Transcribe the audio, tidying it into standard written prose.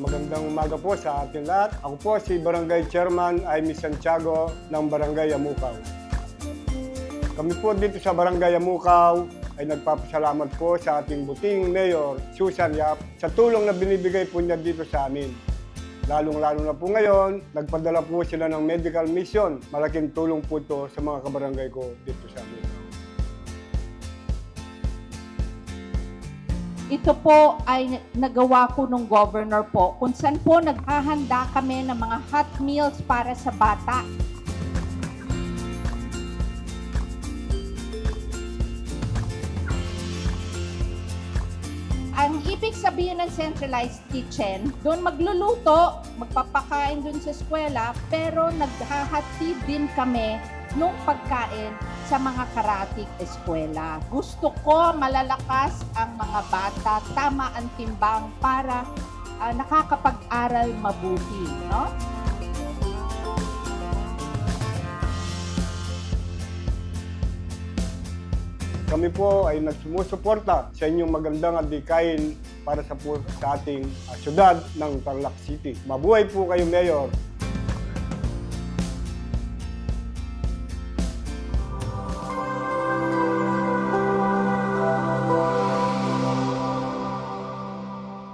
Magandang umaga po sa ating lahat. Ako po si Barangay Chairman Aimee Santiago ng Barangay Yamukaw. Kami po dito sa Barangay Yamukaw ay nagpapasalamat po sa ating buting Mayor Susan Yap sa tulong na binibigay po niya dito sa amin. Lalong-lalo na po ngayon, nagpadala po sila ng medical mission. Malaking tulong po ito sa mga kabarangay ko dito sa amin. Ito po ay nagawa ko nung governor po, kung saan po naghahanda kami ng mga hot meals para sa bata. Ang ibig sabihin ng centralized kitchen, doon magluluto, magpapakain doon sa eskwela, pero naghahatid din kami nung pagkain sa mga karatig eskwela. Gusto ko malalakas ang mga bata, tama ang timbang para nakakapag-aral mabuti, no? Kami po ay nagsumusuporta sa inyong magandang adhikain para sa ating syudad ng Tarlac City. Mabuhay po kayo, Mayor!